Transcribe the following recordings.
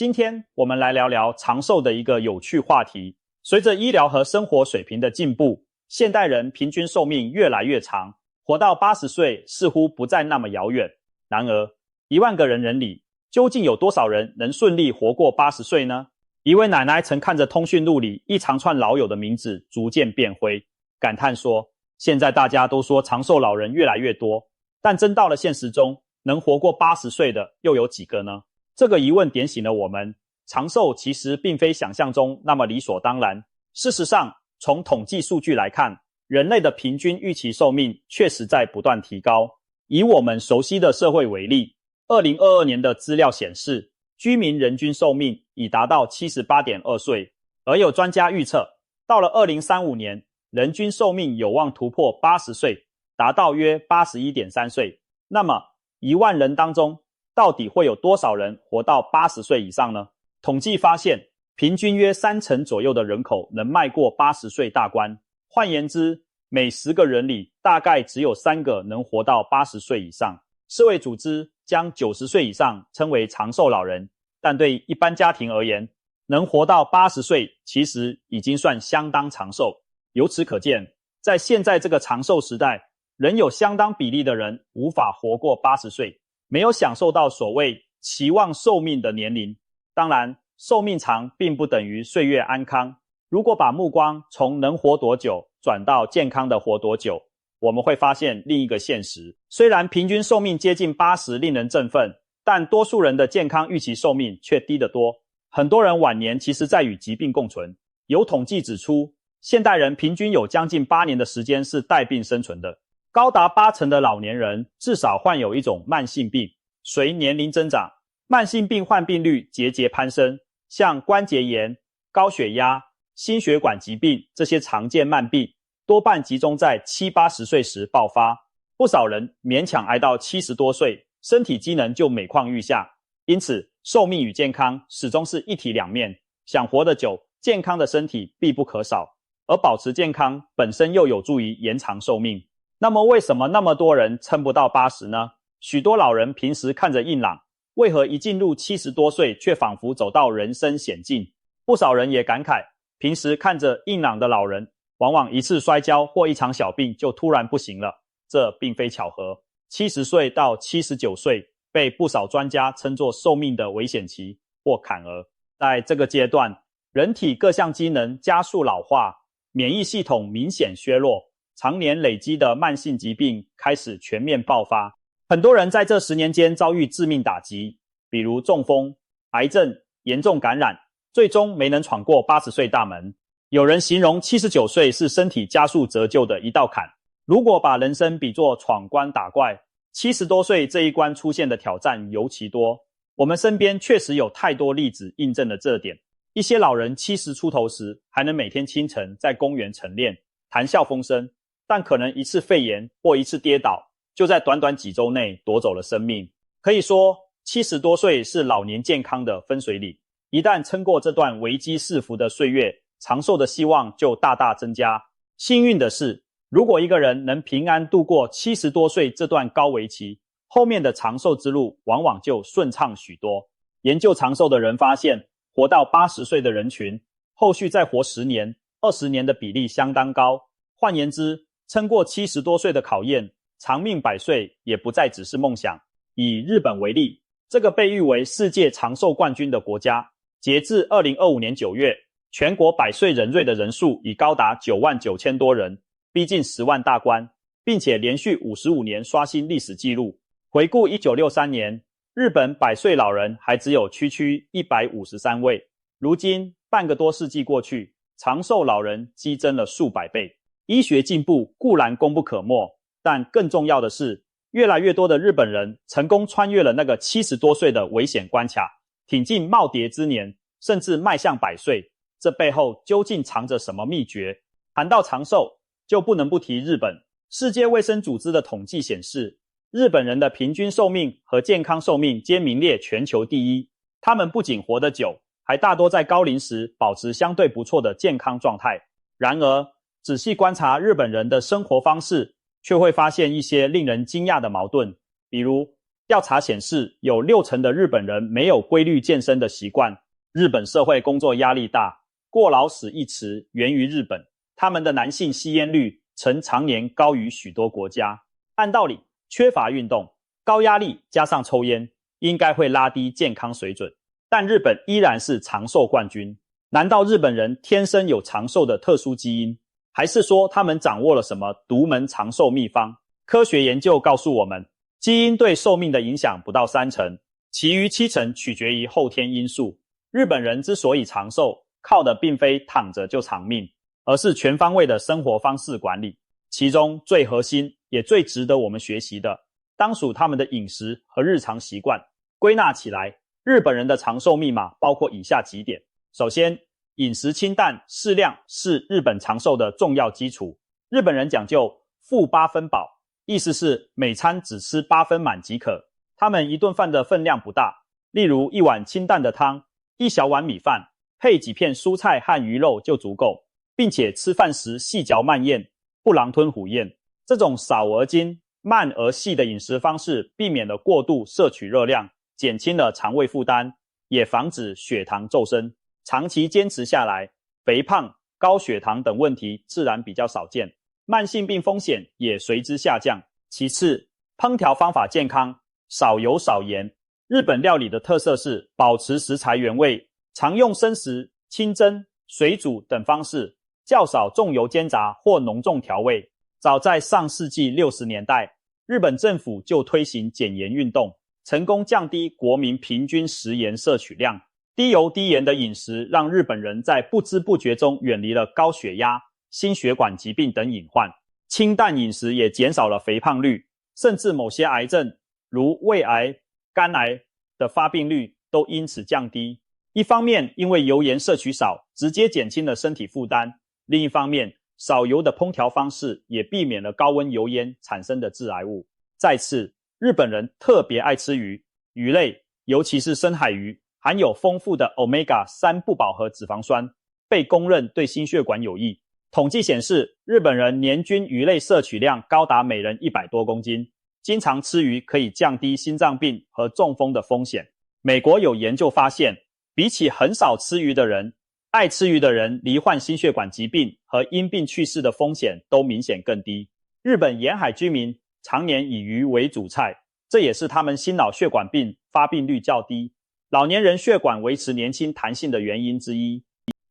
今天我们来聊聊长寿的一个有趣话题。随着医疗和生活水平的进步，现代人平均寿命越来越长，活到80岁似乎不再那么遥远。然而，1万个人里，究竟有多少人能顺利活过80岁呢？一位奶奶曾看着通讯录里一长串老友的名字逐渐变灰，感叹说，现在大家都说长寿老人越来越多，但真到了现实中，能活过80岁的又有几个呢？这个疑问点醒了我们，长寿其实并非想象中那么理所当然。事实上，从统计数据来看，人类的平均预期寿命确实在不断提高。以我们熟悉的社会为例，2022年的资料显示，居民人均寿命已达到 78.2 岁，而有专家预测，到了2035年，人均寿命有望突破80岁，达到约 81.3 岁。那么1万人当中，到底会有多少人活到80岁以上呢？统计发现，平均约30%左右的人口能迈过80岁大关。换言之，每10个人里大概只有3个能活到80岁以上。世卫组织将90岁以上称为长寿老人，但对一般家庭而言，能活到80岁其实已经算相当长寿。由此可见，在现在这个长寿时代，仍有相当比例的人无法活过80岁，没有享受到所谓期望寿命的年龄。当然，寿命长并不等于岁月安康。如果把目光从能活多久转到健康的活多久，我们会发现另一个现实。虽然平均寿命接近80令人振奋，但多数人的健康预期寿命却低得多。很多人晚年其实在与疾病共存。有统计指出，现代人平均有将近8年的时间是带病生存的。高达80%的老年人至少患有一种慢性病。随年龄增长，慢性病患病率节节攀升，像关节炎、高血压、心血管疾病这些常见慢病，多半集中在70、80岁时爆发。不少人勉强挨到70多岁，身体机能就每况愈下。因此，寿命与健康始终是一体两面。想活得久，健康的身体必不可少，而保持健康本身又有助于延长寿命。那么为什么那么多人撑不到80呢？许多老人平时看着硬朗，为何一进入70多岁却仿佛走到人生险境？不少人也感慨，平时看着硬朗的老人，往往一次摔跤或一场小病就突然不行了。这并非巧合。70岁到79岁被不少专家称作寿命的危险期或坎儿。在这个阶段，人体各项机能加速老化，免疫系统明显削弱，常年累积的慢性疾病开始全面爆发。很多人在这10年间遭遇致命打击，比如中风、癌症、严重感染，最终没能闯过80岁大门。有人形容79岁是身体加速折旧的一道坎。如果把人生比作闯关打怪，70多岁这一关出现的挑战尤其多。我们身边确实有太多例子印证了这点。一些老人70出头时，还能每天清晨在公园晨练，谈笑风生，但可能一次肺炎或一次跌倒，就在短短几周内夺走了生命。可以说，70多岁是老年健康的分水岭。一旦撑过这段危机四伏的岁月，长寿的希望就大大增加。幸运的是，如果一个人能平安度过70多岁这段高危期，后面的长寿之路往往就顺畅许多。研究长寿的人发现，活到80岁的人群，后续再活10年、20年的比例相当高。换言之，撑过70多岁的考验，长命100岁也不再只是梦想。以日本为例，这个被誉为世界长寿冠军的国家，截至2025年9月，全国100岁人瑞的人数已高达99000多人，逼近10万大关，并且连续55年刷新历史纪录。回顾1963年，日本100岁老人还只有区区153位。如今半个多世纪过去，长寿老人激增了数百倍。医学进步固然功不可没，但更重要的是，越来越多的日本人成功穿越了那个70多岁的危险关卡，挺进耄耋之年，甚至迈向100岁。这背后究竟藏着什么秘诀？谈到长寿，就不能不提日本。世界卫生组织的统计显示，日本人的平均寿命和健康寿命皆名列全球第一。他们不仅活得久，还大多在高龄时保持相对不错的健康状态。然而，仔细观察日本人的生活方式，却会发现一些令人惊讶的矛盾。比如，调查显示，有60%的日本人没有规律健身的习惯。日本社会工作压力大，过劳死一词源于日本，他们的男性吸烟率曾常年高于许多国家。按道理，缺乏运动、高压力加上抽烟，应该会拉低健康水准。但日本依然是长寿冠军。难道日本人天生有长寿的特殊基因？还是说他们掌握了什么独门长寿秘方？科学研究告诉我们，基因对寿命的影响不到30%，其余70%取决于后天因素。日本人之所以长寿，靠的并非躺着就长命，而是全方位的生活方式管理。其中最核心也最值得我们学习的，当属他们的饮食和日常习惯。归纳起来，日本人的长寿密码包括以下几点。首先，饮食清淡适量是日本长寿的重要基础。日本人讲究腹8分饱，意思是每餐只吃8分满即可。他们一顿饭的分量不大，例如一碗清淡的汤，一小碗米饭，配几片蔬菜和鱼肉就足够，并且吃饭时细嚼慢咽，不狼吞虎咽。这种少而精、慢而细的饮食方式，避免了过度摄取热量，减轻了肠胃负担，也防止血糖骤升。长期坚持下来，肥胖、高血糖等问题自然比较少见，慢性病风险也随之下降。其次，烹调方法健康，少油少盐。日本料理的特色是保持食材原味，常用生食、清蒸、水煮等方式，较少重油煎炸或浓重调味。早在上世纪60年代，日本政府就推行减盐运动，成功降低国民平均食盐摄取量。低油低盐的饮食让日本人在不知不觉中远离了高血压、心血管疾病等隐患。清淡饮食也减少了肥胖率，甚至某些癌症如胃癌、肝癌的发病率都因此降低。一方面因为油盐摄取少，直接减轻了身体负担；另一方面，少油的烹调方式也避免了高温油烟产生的致癌物。再次，日本人特别爱吃鱼，鱼类，尤其是深海鱼，含有丰富的 Omega-3 不饱和脂肪酸，被公认对心血管有益。统计显示，日本人年均鱼类摄取量高达每人100多公斤，经常吃鱼可以降低心脏病和中风的风险。美国有研究发现，比起很少吃鱼的人，爱吃鱼的人罹患心血管疾病和因病去世的风险都明显更低。日本沿海居民常年以鱼为主菜，这也是他们心脑血管病发病率较低，老年人血管维持年轻弹性的原因之一。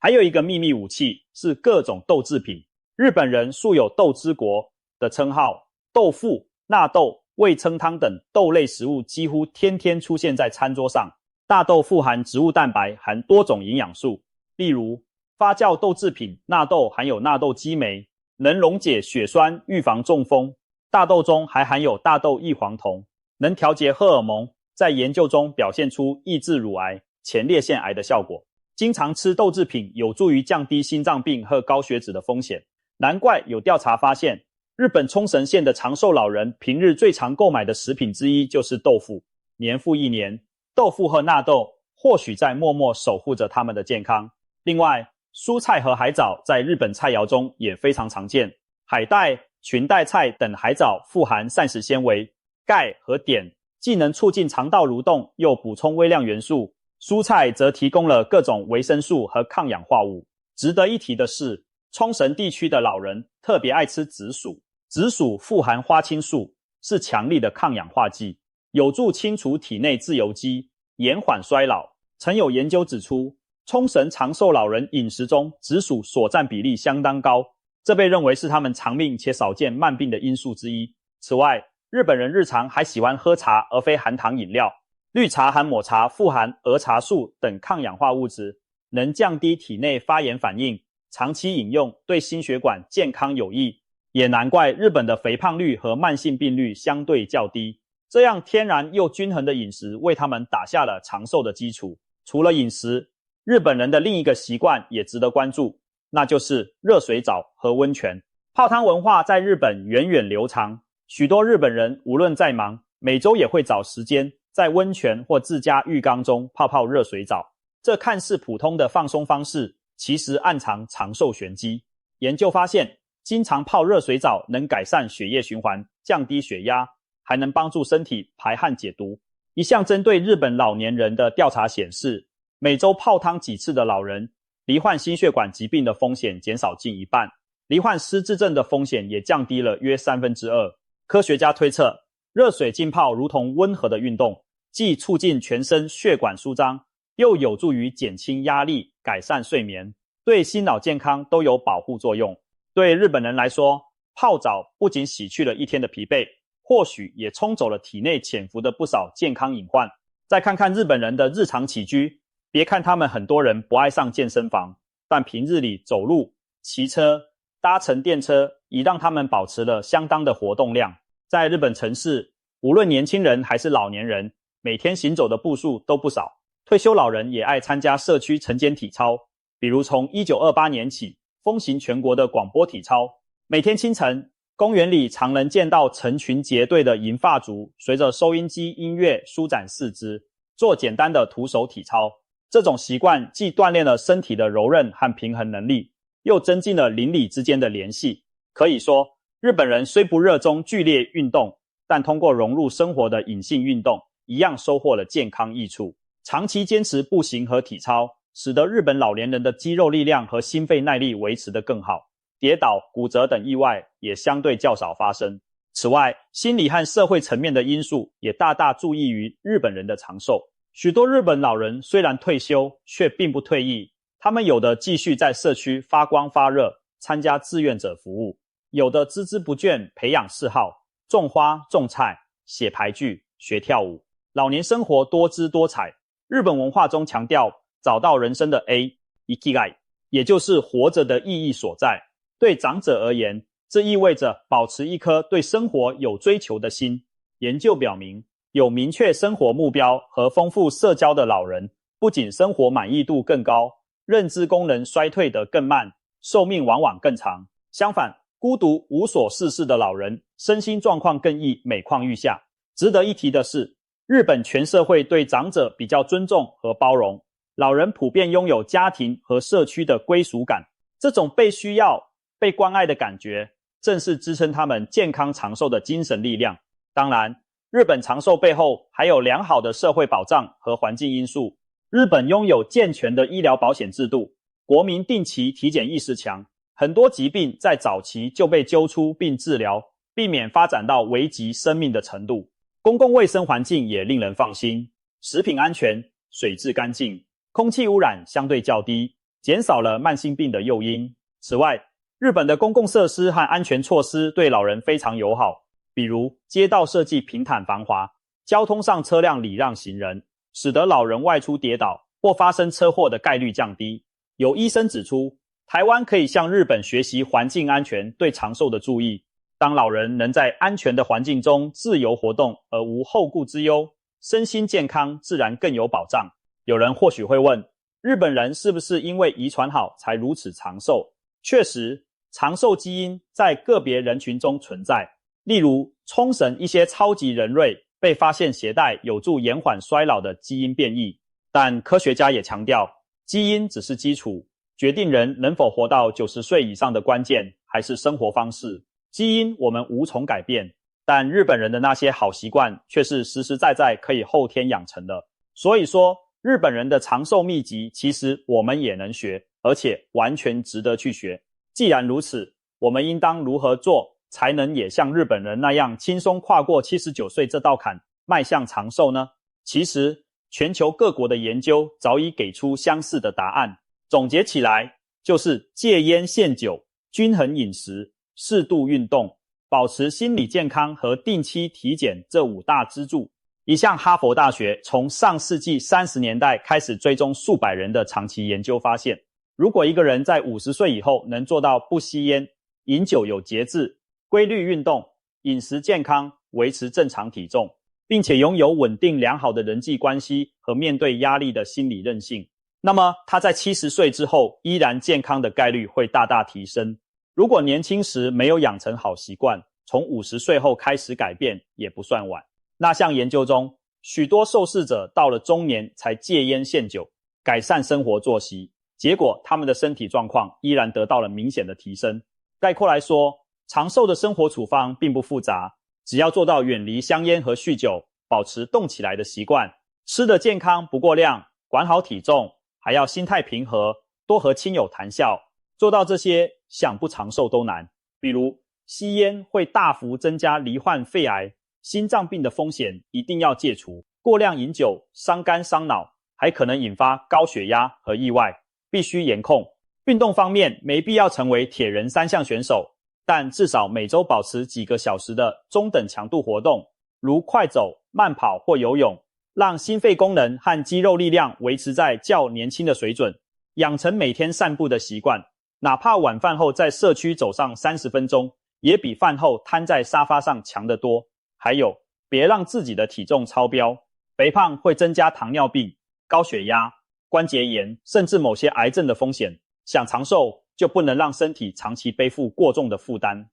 还有一个秘密武器是各种豆制品。日本人素有豆之国的称号，豆腐、纳豆、味噌汤等豆类食物几乎天天出现在餐桌上。大豆富含植物蛋白，含多种营养素，例如发酵豆制品纳豆含有纳豆激酶，能溶解血栓，预防中风。大豆中还含有大豆异黄酮，能调节荷尔蒙，在研究中表现出抑制乳癌、前列腺癌的效果。经常吃豆制品有助于降低心脏病和高血脂的风险。难怪有调查发现，日本冲绳县的长寿老人平日最常购买的食品之一就是豆腐。年复一年，豆腐和纳豆或许在默默守护着他们的健康。另外，蔬菜和海藻在日本菜肴中也非常常见。海带、裙带菜等海藻富含膳食纤维、钙和碘，既能促进肠道蠕动，又补充微量元素。蔬菜则提供了各种维生素和抗氧化物。值得一提的是，冲绳地区的老人特别爱吃紫薯。紫薯富含花青素，是强力的抗氧化剂，有助清除体内自由基，延缓衰老。曾有研究指出，冲绳长寿老人饮食中紫薯所占比例相当高，这被认为是他们长命且少见慢病的因素之一。此外，日本人日常还喜欢喝茶而非含糖饮料。绿茶和抹茶富含儿茶素等抗氧化物质，能降低体内发炎反应，长期饮用对心血管健康有益。也难怪日本的肥胖率和慢性病率相对较低。这样天然又均衡的饮食为他们打下了长寿的基础。除了饮食，日本人的另一个习惯也值得关注，那就是热水澡和温泉。泡汤文化在日本源远流长，许多日本人无论再忙，每周也会找时间在温泉或自家浴缸中泡泡热水澡。这看似普通的放松方式，其实暗藏长寿玄机。研究发现，经常泡热水澡能改善血液循环，降低血压，还能帮助身体排汗解毒。一项针对日本老年人的调查显示，每周泡汤几次的老人，罹患心血管疾病的风险减少近一半，罹患失智症的风险也降低了约2/3。科学家推测，热水浸泡如同温和的运动，既促进全身血管舒张，又有助于减轻压力、改善睡眠，对心脑健康都有保护作用。对日本人来说，泡澡不仅洗去了一天的疲惫，或许也冲走了体内潜伏的不少健康隐患。再看看日本人的日常起居，别看他们很多人不爱上健身房，但平日里走路、骑车、搭乘电车已让他们保持了相当的活动量。在日本城市，无论年轻人还是老年人，每天行走的步数都不少。退休老人也爱参加社区晨间体操，比如从1928年起风行全国的广播体操。每天清晨，公园里常能见到成群结队的银发族随着收音机音乐舒展四肢，做简单的徒手体操。这种习惯既锻炼了身体的柔韧和平衡能力，又增进了邻里之间的联系。可以说，日本人虽不热衷剧烈运动，但通过融入生活的隐性运动，一样收获了健康益处。长期坚持步行和体操，使得日本老年人的肌肉力量和心肺耐力维持得更好，跌倒、骨折等意外也相对较少发生。此外，心理和社会层面的因素也大大助益于日本人的长寿。许多日本老人虽然退休，却并不退役，他们有的继续在社区发光发热，参加志愿者服务，有的孜孜不倦培养嗜好，种花、种菜、写牌剧、学跳舞。老年生活多姿多彩，日本文化中强调找到人生的 A，Ikigai， 也就是活着的意义所在。对长者而言，这意味着保持一颗对生活有追求的心。研究表明，有明确生活目标和丰富社交的老人，不仅生活满意度更高，认知功能衰退得更慢，寿命往往更长。相反，孤独无所事事的老人，身心状况更易每况愈下。值得一提的是，日本全社会对长者比较尊重和包容，老人普遍拥有家庭和社区的归属感，这种被需要、被关爱的感觉，正是支撑他们健康长寿的精神力量。当然，日本长寿背后还有良好的社会保障和环境因素。日本拥有健全的医疗保险制度，国民定期体检意识强，很多疾病在早期就被揪出并治疗，避免发展到危及生命的程度。公共卫生环境也令人放心，食品安全、水质干净，空气污染相对较低，减少了慢性病的诱因。此外，日本的公共设施和安全措施对老人非常友好，比如街道设计平坦繁华，交通上车辆礼让行人，使得老人外出跌倒或发生车祸的概率降低。有医生指出，台湾可以向日本学习环境安全对长寿的注意。当老人能在安全的环境中自由活动而无后顾之忧，身心健康自然更有保障。有人或许会问，日本人是不是因为遗传好才如此长寿？确实，长寿基因在个别人群中存在，例如冲绳一些超级人类被发现携带有助延缓衰老的基因变异。但科学家也强调，基因只是基础，决定人能否活到90岁以上的关键还是生活方式。基因我们无从改变，但日本人的那些好习惯却是实实在在可以后天养成的。所以说，日本人的长寿秘籍其实我们也能学，而且完全值得去学。既然如此，我们应当如何做才能也像日本人那样轻松跨过79岁这道坎，迈向长寿呢？其实，全球各国的研究早已给出相似的答案。总结起来，就是戒烟限酒、均衡饮食、适度运动、保持心理健康和定期体检这5大支柱。一项哈佛大学从上世纪30年代开始追踪数百人的长期研究发现，如果一个人在50岁以后能做到不吸烟、饮酒有节制、规律运动、饮食健康、维持正常体重，并且拥有稳定良好的人际关系和面对压力的心理韧性，那么他在70岁之后依然健康的概率会大大提升。如果年轻时没有养成好习惯，从50岁后开始改变也不算晚。那项研究中，许多受试者到了中年才戒烟限酒，改善生活作息，结果他们的身体状况依然得到了明显的提升。概括来说，长寿的生活处方并不复杂，只要做到远离香烟和酗酒，保持动起来的习惯，吃得健康不过量，管好体重，还要心态平和，多和亲友谈笑，做到这些，想不长寿都难。比如吸烟会大幅增加罹患肺癌、心脏病的风险，一定要戒除。过量饮酒伤肝伤脑，还可能引发高血压和意外，必须严控。运动方面，没必要成为铁人三项选手，但至少每周保持几个小时的中等强度活动，如快走、慢跑或游泳，让心肺功能和肌肉力量维持在较年轻的水准。养成每天散步的习惯，哪怕晚饭后在社区走上30分钟，也比饭后瘫在沙发上强得多。还有，别让自己的体重超标，肥胖会增加糖尿病、高血压、关节炎，甚至某些癌症的风险。想长寿，就不能让身体长期背负过重的负担。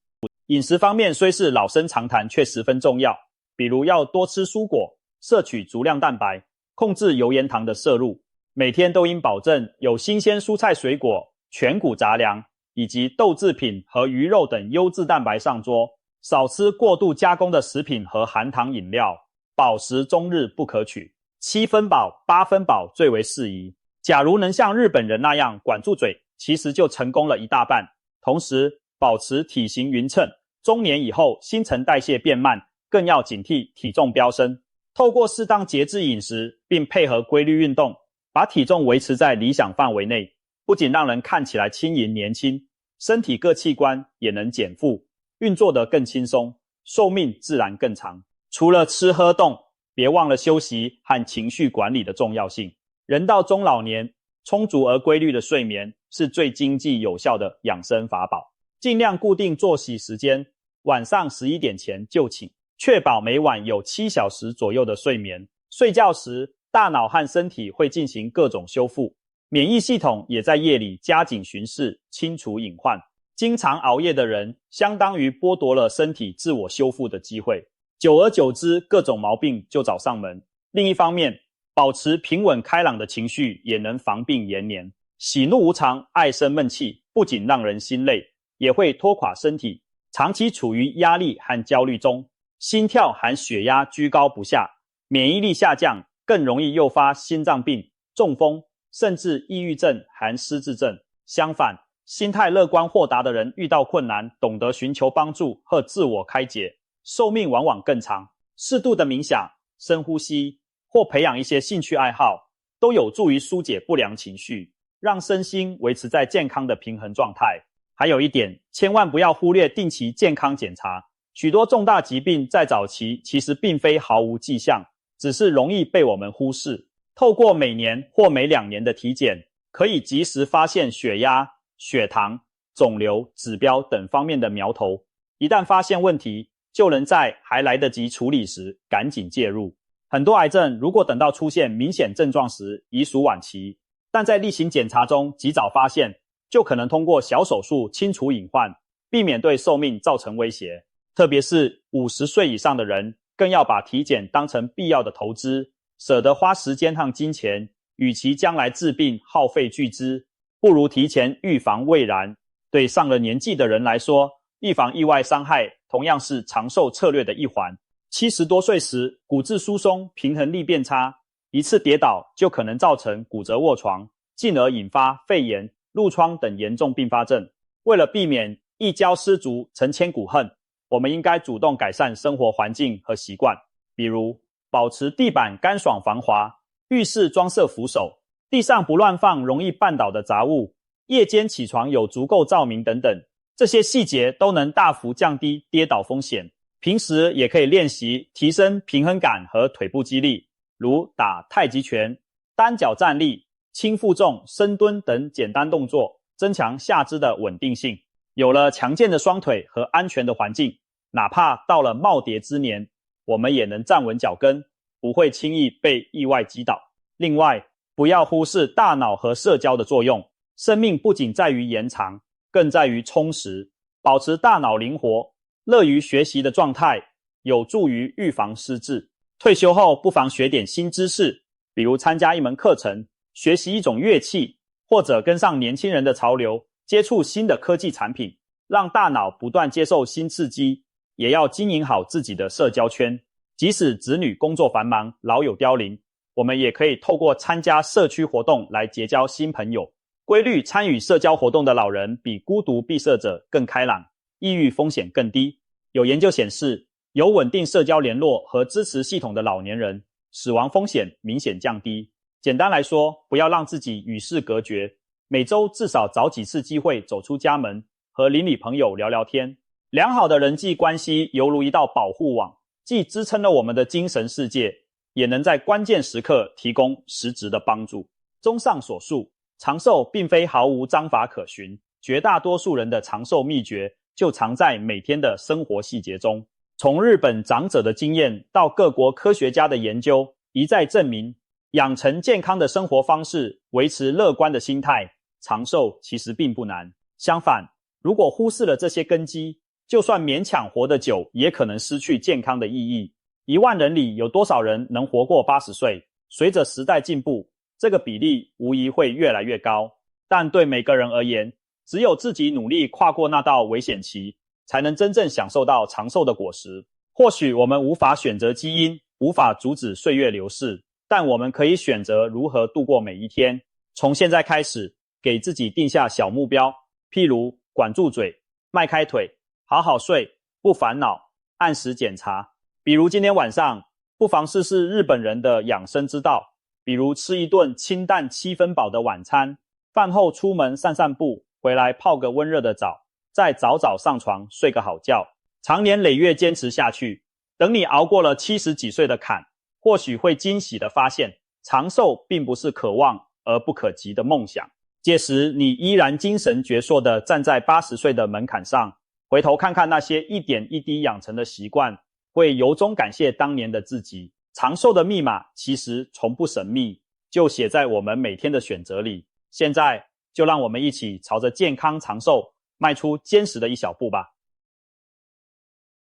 饮食方面虽是老生常谈，却十分重要。比如要多吃蔬果，摄取足量蛋白，控制油盐糖的摄入，每天都应保证有新鲜蔬菜水果、全谷杂粮以及豆制品和鱼肉等优质蛋白上桌，少吃过度加工的食品和含糖饮料，饱食终日不可取，7分饱、8分饱最为适宜。假如能像日本人那样管住嘴，其实就成功了一大半。同时保持体型匀称，中年以后新陈代谢变慢，更要警惕体重飙升。透过适当节制饮食，并配合规律运动，把体重维持在理想范围内，不仅让人看起来轻盈年轻，身体各器官也能减负，运作得更轻松，寿命自然更长。除了吃喝动，别忘了休息和情绪管理的重要性。人到中老年，充足而规律的睡眠是最经济有效的养生法宝。尽量固定作息时间，晚上11点前就寝，确保每晚有7小时左右的睡眠。睡觉时，大脑和身体会进行各种修复，免疫系统也在夜里加紧巡视，清除隐患。经常熬夜的人，相当于剥夺了身体自我修复的机会，久而久之，各种毛病就找上门。另一方面，保持平稳开朗的情绪也能防病延年。喜怒无常、爱生闷气，不仅让人心累，也会拖垮身体。长期处于压力和焦虑中，心跳和血压居高不下，免疫力下降，更容易诱发心脏病、中风，甚至抑郁症和失智症。相反，心态乐观豁达的人，遇到困难懂得寻求帮助和自我开解，寿命往往更长。适度的冥想、深呼吸或培养一些兴趣爱好，都有助于疏解不良情绪，让身心维持在健康的平衡状态。还有一点，千万不要忽略定期健康检查。许多重大疾病在早期其实并非毫无迹象，只是容易被我们忽视。透过每年或每2年的体检，可以及时发现血压、血糖、肿瘤、指标等方面的苗头。一旦发现问题，就能在还来得及处理时赶紧介入。很多癌症如果等到出现明显症状时，已属晚期，但在例行检查中及早发现，就可能通过小手术清除隐患，避免对寿命造成威胁。特别是50岁以上的人，更要把体检当成必要的投资，舍得花时间和金钱，与其将来治病耗费巨资，不如提前预防未然。对上了年纪的人来说，预防意外伤害同样是长寿策略的一环。70多岁时，骨质疏松，平衡力变差，一次跌倒就可能造成骨折卧床，进而引发肺炎、褥疮等严重并发症。为了避免一跤失足成千古恨，我们应该主动改善生活环境和习惯，比如保持地板干爽防滑，浴室装设扶手，地上不乱放容易绊倒的杂物，夜间起床有足够照明等等。这些细节都能大幅降低跌倒风险。平时也可以练习提升平衡感和腿部肌力，如打太极拳、单脚站立、轻负重、深蹲等简单动作，增强下肢的稳定性。有了强健的双腿和安全的环境，哪怕到了耄耋之年，我们也能站稳脚跟，不会轻易被意外击倒。另外，不要忽视大脑和社交的作用。生命不仅在于延长，更在于充实。保持大脑灵活、乐于学习的状态，有助于预防失智。退休后不妨学点新知识，比如参加一门课程，学习一种乐器，或者跟上年轻人的潮流，接触新的科技产品，让大脑不断接受新刺激，也要经营好自己的社交圈。即使子女工作繁忙，老友凋零，我们也可以透过参加社区活动来结交新朋友。规律参与社交活动的老人比孤独闭塞者更开朗，抑郁风险更低。有研究显示，有稳定社交联络和支持系统的老年人，死亡风险明显降低。简单来说，不要让自己与世隔绝，每周至少找几次机会走出家门，和邻里朋友聊聊天。良好的人际关系犹如一道保护网，既支撑了我们的精神世界，也能在关键时刻提供实质的帮助。综上所述，长寿并非毫无章法可循，绝大多数人的长寿秘诀就藏在每天的生活细节中。从日本长者的经验到各国科学家的研究，一再证明，养成健康的生活方式，维持乐观的心态，长寿其实并不难。相反，如果忽视了这些根基，就算勉强活得久，也可能失去健康的意义。10000人里有多少人能活过80岁？随着时代进步，这个比例无疑会越来越高。但对每个人而言，只有自己努力跨过那道危险期，才能真正享受到长寿的果实。或许我们无法选择基因，无法阻止岁月流逝，但我们可以选择如何度过每一天。从现在开始，给自己定下小目标，譬如管住嘴，迈开腿，好好睡，不烦恼，按时检查。比如今天晚上，不妨试试日本人的养生之道，比如吃一顿清淡7分饱的晚餐，饭后出门散散步，回来泡个温热的澡，再早早上床睡个好觉。长年累月坚持下去，等你熬过了70几岁的坎，或许会惊喜地发现，长寿并不是可望而不可及的梦想。届时你依然精神矍铄地站在80岁的门槛上，回头看看那些一点一滴养成的习惯，会由衷感谢当年的自己。长寿的密码其实从不神秘，就写在我们每天的选择里。现在就让我们一起朝着健康长寿迈出坚实的一小步吧。